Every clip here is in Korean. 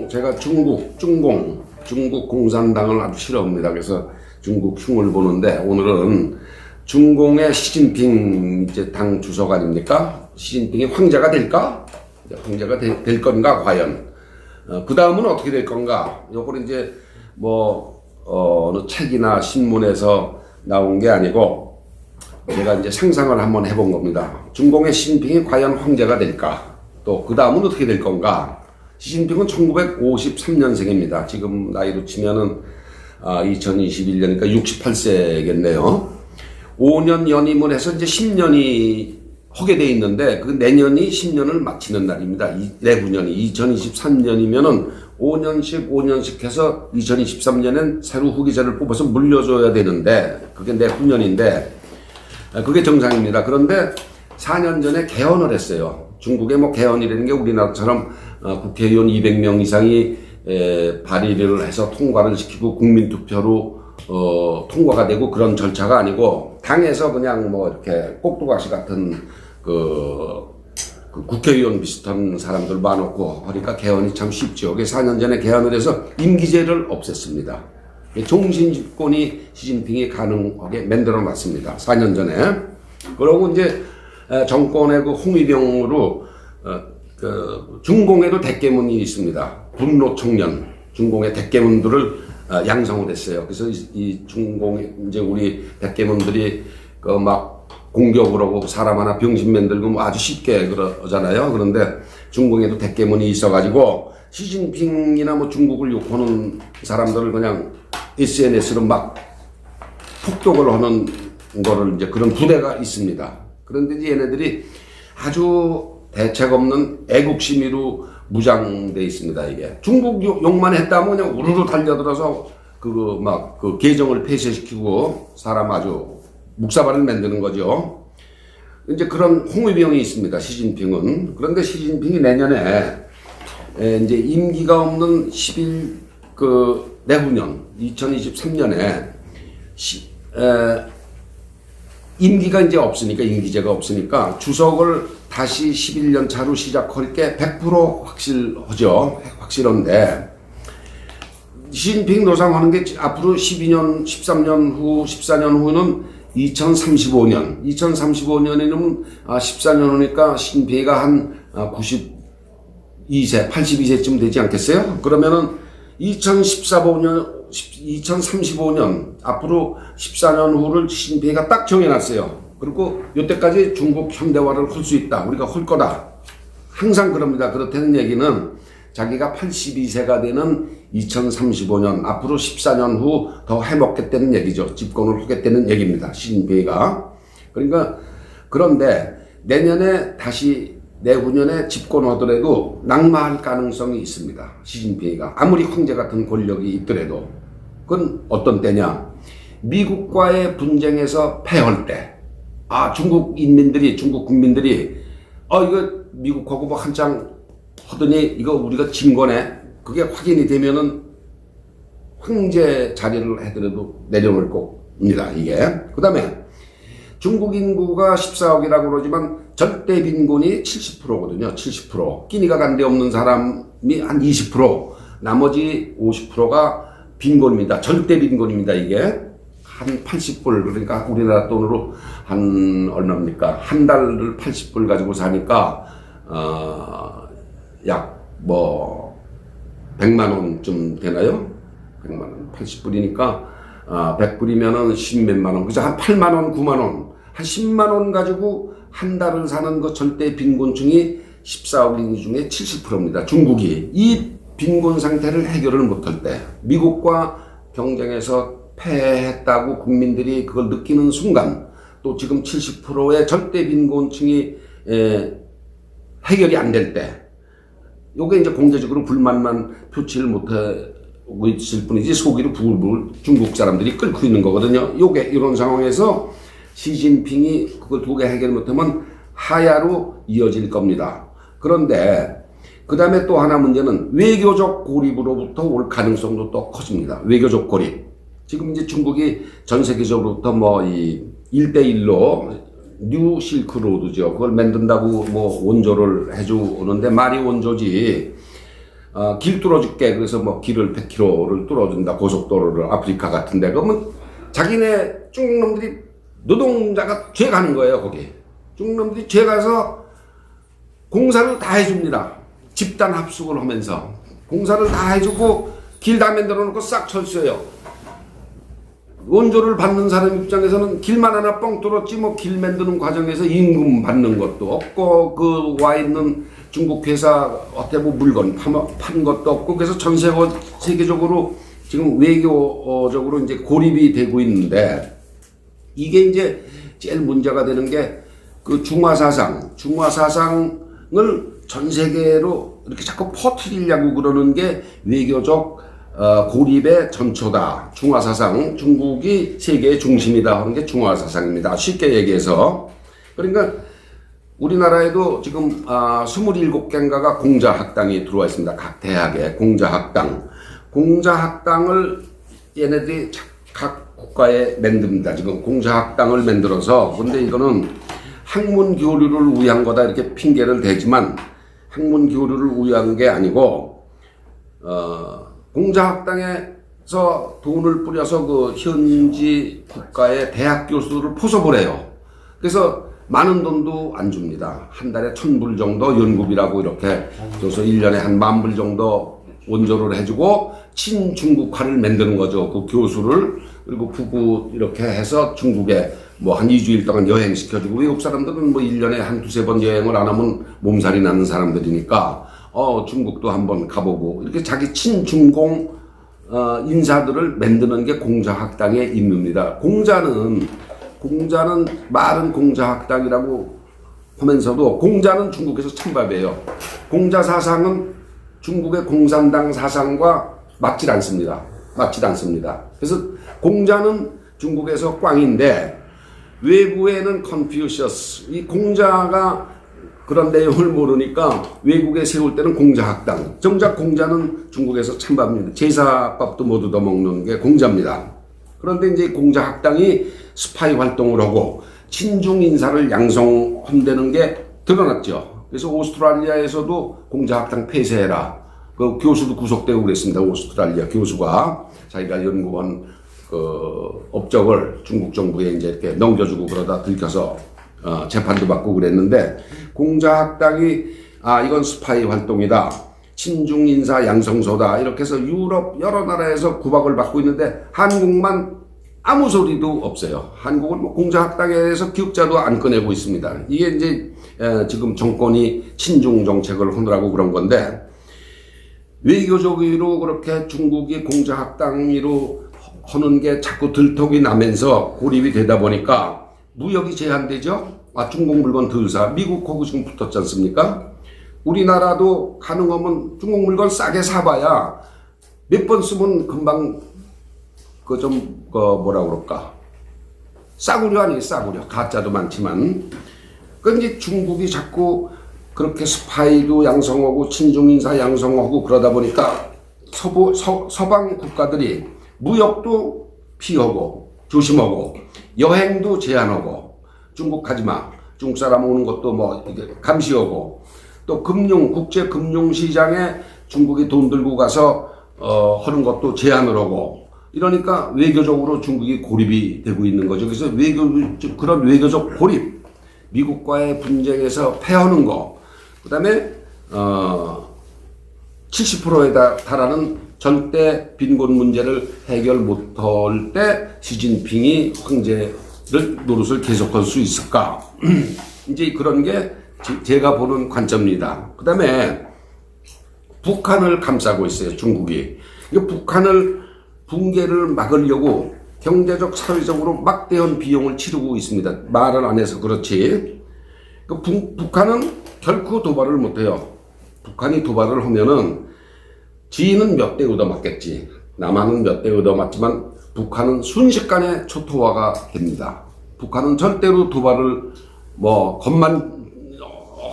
제가 중국 공산당을 아주 싫어합니다. 그래서 중국 흉을 보는데, 오늘은 중공의 시진핑 이제 당 주석 아닙니까? 시진핑이 황제가 될까? 황제가 될 건가, 과연? 그 다음은 어떻게 될 건가? 요거는 이제 어느 책이나 신문에서 나온 게 아니고, 제가 이제 상상을 한번 해본 겁니다. 중공의 시진핑이 과연 황제가 될까? 또 그 다음은 어떻게 될 건가? 시진핑은 1953년생입니다. 지금 나이로 치면은 2021년이니까 68세겠네요. 5년 연임을 해서 이제 10년이 하게 돼 있는데, 그 내년이 10년을 마치는 날입니다. 내후년이 2023년이면은 5년씩 해서 2023년엔 새로 후계자를 뽑아서 물려줘야 되는데, 그게 내후년인데, 그게 정상입니다. 그런데 4년 전에 개헌을 했어요. 중국의 개헌이라는 게 우리나라처럼 국회의원 200명 이상이 발의를 해서 통과를 시키고 국민투표로 통과가 되고 그런 절차가 아니고, 당에서 그냥 이렇게 꼭두각시 같은 그 국회의원 비슷한 사람들 많았고 하니까 개헌이 참 쉽죠. 그게 4년 전에 개헌을 해서 임기제를 없앴습니다. 종신집권이 시진핑이 가능하게 만들어 놨습니다. 4년 전에. 그러고 이제 정권의 그 홍위병으로 중공에도 대깨문이 있습니다. 분노 청년, 중공의 대깨문들을 양성을 했어요. 그래서 이 중공에 이제 우리 대깨문들이 공격을 하고 사람 하나 병신 만들고 아주 쉽게 그러잖아요. 그런데 중공에도 대깨문이 있어가지고 시진핑이나 중국을 욕하는 사람들을 그냥 SNS로 폭격을 하는 거를 이제 그런 부대가 있습니다. 그런데 이제 얘네들이 아주 대책 없는 애국심으로 무장돼 있습니다. 이게 중국 욕만 했다면 그냥 우르르 달려들어서 그 계정을 폐쇄시키고 사람 아주 묵사발을 만드는 거죠. 이제 그런 홍위병이 있습니다. 시진핑은. 그런데 시진핑이 내년에 이제 임기가 없는 10일 내후년 2023년에 임기가 이제 없으니까, 임기제가 없으니까 주석을 다시 11년 차로 시작할 게 100% 확실하죠. 확실한데, 시진핑 노상하는 게 앞으로 12년, 13년 후, 14년 후는 2035년. 2035년에는 14년 후니까 시진핑이가 한 92세, 82세쯤 되지 않겠어요? 그러면은 2035년, 앞으로 14년 후를 시진핑이가 딱 정해놨어요. 그리고 이때까지 중국 현대화를 할 수 있다. 우리가 할 거다. 항상 그럽니다. 그렇다는 얘기는 자기가 82세가 되는 2035년, 앞으로 14년 후 더 해먹겠다는 얘기죠. 집권을 하겠다는 얘기입니다. 시진핑이가. 그러니까, 그런데 내년에 다시 내후년에 집권하더라도 낙마할 가능성이 있습니다. 시진핑이가. 아무리 황제 같은 권력이 있더라도. 그건 어떤 때냐. 미국과의 분쟁에서 패할 때. 중국 국민들이, 이거 미국하고 한창 하더니 이거 우리가 진 거네. 그게 확인이 되면은 황제 자리를 해더라도 내려놓을 겁니다. 이게. 그 다음에 중국 인구가 14억이라고 그러지만 절대 빈곤이 70%거든요. 70%. 끼니가 간데 없는 사람이 한 20%. 나머지 50%가 빈곤입니다. 절대 빈곤입니다. 이게. 한 80불. 그러니까 우리나라 돈으로 한 얼마입니까? 한 달을 80불 가지고 사니까 약 100만 원쯤 되나요? 100만 원. 80불이니까 100불이면은 10몇만 원. 그래서 한 8만 원, 9만 원. 한 10만 원 가지고 한 달을 사는 그 절대 빈곤층이 14억 인구 중에 70%입니다. 중국이. 이 빈곤 상태를 해결을 못할 때, 미국과 경쟁에서 패했다고 국민들이 그걸 느끼는 순간, 또 지금 70%의 절대 빈곤층이 해결이 안 될 때, 요게 이제 공개적으로 불만만 표치를 못하고 있을 뿐이지 속이로 부글부글 중국 사람들이 끓고 있는 거거든요. 요게 이런 상황에서 시진핑이 그걸 두 개 해결 못하면 하야로 이어질 겁니다. 그런데 그 다음에 또 하나 문제는 외교적 고립으로부터 올 가능성도 또 커집니다. 외교적 고립. 지금 이제 중국이 전 세계적으로부터 이 1대1로 뉴 실크로드죠. 그걸 만든다고 뭐 원조를 해주는데 말이 원조지. 길 뚫어줄게. 그래서 뭐 길을 100km를 뚫어준다. 고속도로를 아프리카 같은데. 그러면 자기네 중국 놈들이 노동자가 죄 가는 거예요. 거기 중국 놈들이 죄 가서 공사를 다 해줍니다. 집단 합숙을 하면서 공사를 다 해주고 길 다 만들어 놓고 싹 철수해요. 원조를 받는 사람 입장에서는 길만 하나 뻥 뚫었지 뭐 길 만드는 과정에서 임금 받는 것도 없고 그 와 있는 중국 회사 어때 뭐 물건 판 것도 없고 그래서 전 세계적으로 지금 외교적으로 이제 고립이 되고 있는데 이게 이제 제일 문제가 되는 게 그 중화사상을 전 세계로 이렇게 자꾸 퍼뜨리려고 그러는 게 외교적 고립의 전초다. 중화사상, 중국이 세계의 중심이다 하는 게 중화사상입니다. 쉽게 얘기해서. 그러니까 우리나라에도 지금 27개인가가 공자학당이 들어와 있습니다. 각 대학에 공자학당을 얘네들이 각 국가에 만듭니다. 지금 공자학당을 만들어서 근데 이거는 학문 교류를 위한 거다 이렇게 핑계를 대지만 학문 교류를 위한 게 아니고 공자학당에서 돈을 뿌려서 그 현지 국가의 대학 교수들을 포섭을 해요. 그래서 많은 돈도 안 줍니다. 한 달에 1,000불 정도 연구비라고 이렇게 줘서 1년에 한 10,000불 정도 원조를 해주고 친중국화를 만드는 거죠. 그 교수를 그리고 부부 이렇게 해서 중국에 뭐 한 2주일 동안 여행시켜주고 외국 사람들은 뭐 1년에 한 2-3번 여행을 안 하면 몸살이 나는 사람들이니까 중국도 한번 가보고 이렇게 자기 친중공 인사들을 만드는 게 공자학당의 임무입니다. 공자는 말은 공자학당이라고 하면서도 공자는 중국에서 찬밥이에요. 공자 사상은 중국의 공산당 사상과 맞질 않습니다. 그래서 공자는 중국에서 꽝인데 외부에는 컨퓨셔스. 이 공자가 그런 내용을 모르니까 외국에 세울 때는 공자학당. 정작 공자는 중국에서 찬밥입니다. 제사밥도 못 얻어먹는 게 공자입니다. 그런데 이제 공자학당이 스파이 활동을 하고 친중 인사를 양성한다는 게 드러났죠. 그래서 오스트랄리아에서도 공자학당 폐쇄해라. 그 교수도 구속되고 그랬습니다. 오스트랄리아 교수가 자기가 연구한 그 업적을 중국 정부에 이제 이렇게 넘겨주고 그러다 들켜서 재판도 받고 그랬는데 공자학당이 이건 스파이 활동이다. 친중 인사 양성소다. 이렇게 해서 유럽 여러 나라에서 구박을 받고 있는데 한국만 아무 소리도 없어요. 한국은 뭐 공자학당에 대해서 기획자도 안 꺼내고 있습니다. 이게 이제 지금 정권이 친중 정책을 하느라고 그런 건데 외교적으로 그렇게 중국이 공자학당으로 하는 게 자꾸 들통이 나면서 고립이 되다 보니까 무역이 제한되죠. 중국 물건 덜 사. 미국하고 지금 붙었지 않습니까? 우리나라도 가능하면 중국 물건 싸게 사봐야 몇 번 쓰면 금방 뭐라 그럴까. 싸구려 아니에요, 싸구려. 가짜도 많지만. 이제 중국이 자꾸 그렇게 스파이도 양성하고 친중인사 양성하고 그러다 보니까 서방 국가들이 무역도 피하고 조심하고 여행도 제한하고 중국 가지마. 중국 사람 오는 것도 뭐 감시하고 또 국제 금융 시장에 중국이 돈 들고 가서 하는 것도 제한을 하고 이러니까 외교적으로 중국이 고립이 되고 있는 거죠. 그래서 그런 외교적 고립, 미국과의 분쟁에서 패하는 거, 그 다음에 70%에 달하는 절대 빈곤 문제를 해결 못할 때 시진핑이 황제를 노릇을 계속할 수 있을까? 이제 그런 게 제가 보는 관점입니다. 그 다음에 북한을 감싸고 있어요, 중국이. 북한을 붕괴를 막으려고 경제적, 사회적으로 막대한 비용을 치르고 있습니다. 말을 안 해서 그렇지. 북한은 결코 도발을 못해요. 북한이 도발을 하면은 지인은 몇 대 얻어맞겠지. 남한은 몇 대 얻어맞지만 북한은 순식간에 초토화가 됩니다. 북한은 절대로 도발을 겁만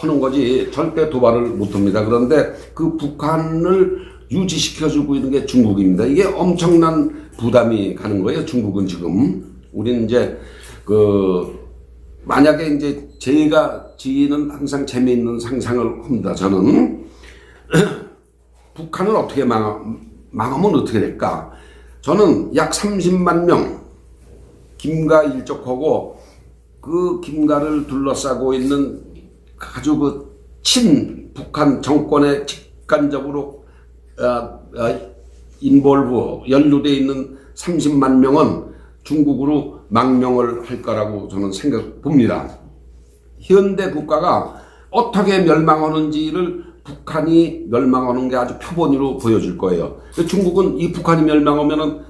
하는 거지 절대 도발을 못합니다. 그런데 그 북한을 유지시켜주고 있는 게 중국입니다. 이게 엄청난 부담이 가는 거예요. 중국은 지금. 우리는 이제 만약에 이제 제가 지는 항상 재미있는 상상을 합니다. 저는 북한을 어떻게 망하면 어떻게 될까? 저는 약 30만 명 김가 일족하고 그 김가를 둘러싸고 있는 아주 그 북한 정권에 직간접으로 연루되어 있는 30만 명은 중국으로 망명을 할 거라고 저는 봅니다. 현대 국가가 어떻게 멸망하는지를 북한이 멸망하는 게 아주 표본으로 보여줄 거예요. 중국은 이 북한이 멸망하면은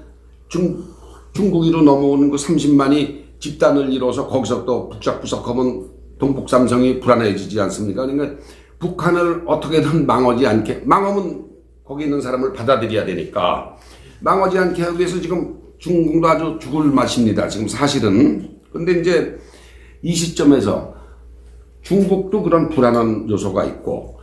중국으로 넘어오는 그 30만이 집단을 이뤄서 거기서 또 북적북적하면 동북삼성이 불안해지지 않습니까? 그러니까 북한을 어떻게든 망하면 거기 있는 사람을 받아들여야 되니까 망하지 않게 하기 위해서 지금 중국도 아주 죽을 맛입니다. 지금 사실은. 근데 이제 이 시점에서 중국도 그런 불안한 요소가 있고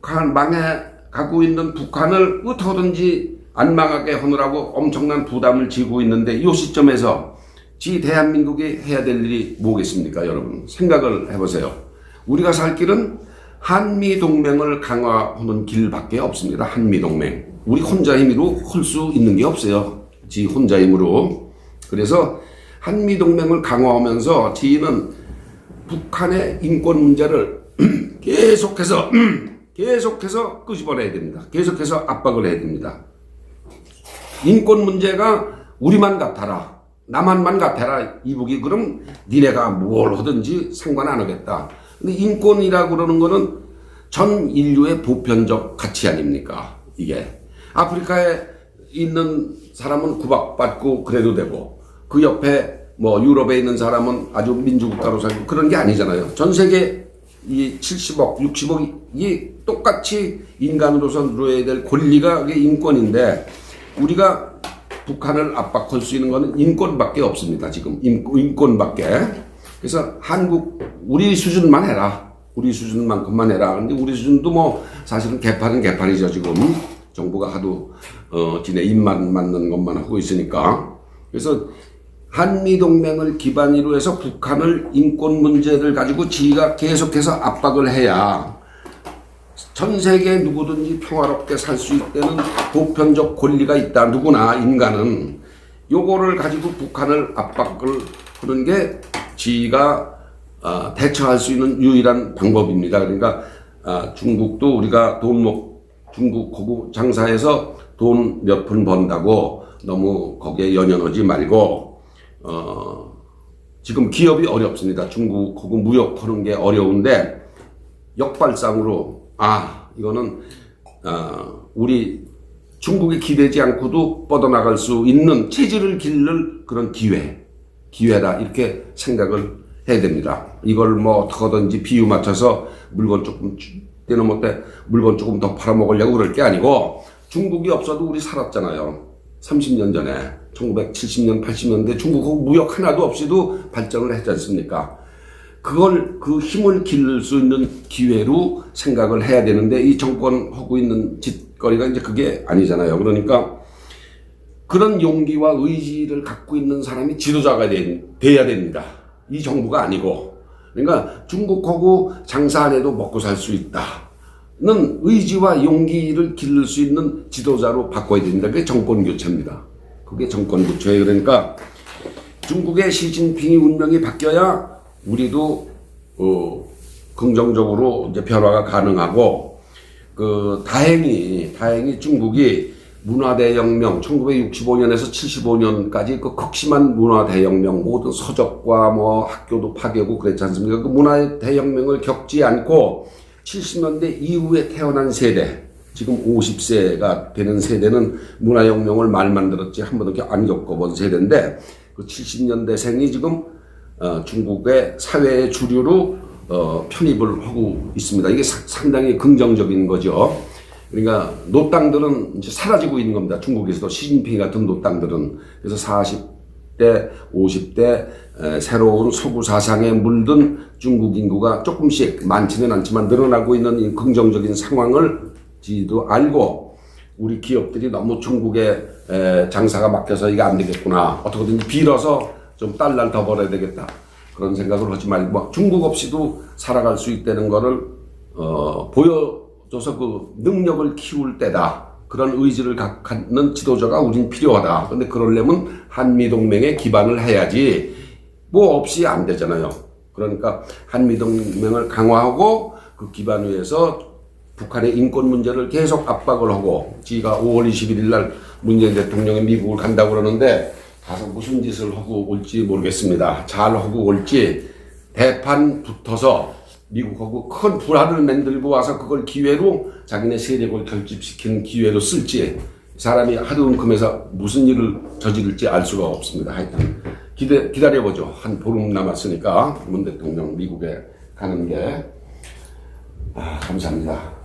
가고 있는 북한을 어떻게든지 안 망하게 하느라고 엄청난 부담을 지고 있는데 이 시점에서 대한민국이 해야 될 일이 뭐겠습니까? 여러분 생각을 해보세요. 우리가 살 길은 한미동맹을 강화하는 길밖에 없습니다. 한미동맹. 우리 혼자 힘으로 할 수 있는 게 없어요. 혼자 힘으로. 그래서 한미동맹을 강화하면서 지는 북한의 인권 문제를 계속해서 끄집어내야 됩니다. 계속해서 압박을 해야 됩니다. 인권 문제가 우리만 같아라. 남한만 같아라. 이북이 그럼 니네가 뭘 하든지 상관 안 하겠다. 근데 인권이라고 그러는 거는 전 인류의 보편적 가치 아닙니까? 이게. 아프리카에 있는 사람은 구박받고 그래도 되고 그 옆에 뭐 유럽에 있는 사람은 아주 민주국가로 살고 그런 게 아니잖아요. 전 세계 이 70억, 60억이 똑같이 인간으로서 누려야 될 권리가 그게 인권인데 우리가 북한을 압박할 수 있는 거는 인권밖에 없습니다. 지금 인권밖에. 그래서 우리 수준만 해라. 우리 수준만큼만 해라. 근데 우리 수준도 뭐 사실은 개판은 개판이죠. 지금 정부가 하도 지네 입만 맞는 것만 하고 있으니까. 그래서 한미동맹을 기반으로 해서 북한을 인권 문제를 가지고 지가 계속해서 압박을 해야 전 세계 누구든지 평화롭게 살 수 있다는 보편적 권리가 있다. 누구나 인간은 요거를 가지고 북한을 압박을 하는 게 지가 대처할 수 있는 유일한 방법입니다. 그러니까 중국도 우리가 중국하고 장사해서 돈 몇 푼 번다고 너무 거기에 연연하지 말고 지금 기업이 어렵습니다. 중국하고 무역하는 게 어려운데 역발상으로 이거는 우리 중국이 기대지 않고도 뻗어나갈 수 있는 체질을 기를 그런 기회다 이렇게 생각을 해야 됩니다. 이걸 뭐 어떻게든지 비유 맞춰서 물건 조금 때는 물건 조금 더 팔아먹으려고 그럴 게 아니고 중국이 없어도 우리 살았잖아요. 30년 전에 1970년 80년대 중국하고 무역 하나도 없이도 발전을 했지 않습니까? 그 힘을 기를 수 있는 기회로 생각을 해야 되는데 이 정권 하고 있는 짓거리가 이제 그게 아니잖아요. 그러니까 그런 용기와 의지를 갖고 있는 사람이 지도자가 돼야 됩니다. 이 정부가 아니고. 그러니까 중국하고 장사 안 해도 먹고 살 수 있다는 의지와 용기를 기를 수 있는 지도자로 바꿔야 됩니다. 그게 정권 교체입니다. 그게 정권 교체예요. 그러니까 중국의 시진핑이 운명이 바뀌어야 우리도 긍정적으로 이제 변화가 가능하고 다행히 중국이 문화대혁명 1965년에서 75년까지 그 극심한 문화대혁명 모든 서적과 뭐 학교도 파괴고 그랬지 않습니까? 그 문화대혁명을 겪지 않고 70년대 이후에 태어난 세대 지금 50세가 되는 세대는 문화혁명을 말만 들었지 한 번도 안 겪어본 세대인데 그 70년대생이 지금 중국의 사회의 주류로 편입을 하고 있습니다. 이게 상당히 긍정적인 거죠. 그러니까 노땅들은 이제 사라지고 있는 겁니다. 중국에서도 시진핑 같은 노땅들은. 그래서 40대, 50대 새로운 서구 사상에 물든 중국 인구가 조금씩 많지는 않지만 늘어나고 있는 이 긍정적인 상황을 지도 알고 우리 기업들이 너무 중국에 장사가 막혀서 이게 안 되겠구나. 어떻게든지 빌어서 좀 달러를 더 벌어야 되겠다. 그런 생각을 하지 말고 중국 없이도 살아갈 수 있다는 거를 보여줘서 그 능력을 키울 때다. 그런 의지를 갖는 지도자가 우린 필요하다. 근데 그러려면 한미동맹에 기반을 해야지 뭐 없이 안 되잖아요. 그러니까 한미동맹을 강화하고 그 기반 위에서 북한의 인권 문제를 계속 압박을 하고, 지가 5월 21일 날 문재인 대통령이 미국을 간다고 그러는데 가서 무슨 짓을 하고 올지 모르겠습니다. 잘 하고 올지 대판 붙어서 미국하고 큰 불화를 만들고 와서 그걸 기회로 자기네 세력을 결집시키는 기회로 쓸지, 사람이 하루만큼에서 무슨 일을 저지를지 알 수가 없습니다. 하여튼 기다려보죠. 한 보름 남았으니까 문 대통령 미국에 가는 게. 감사합니다.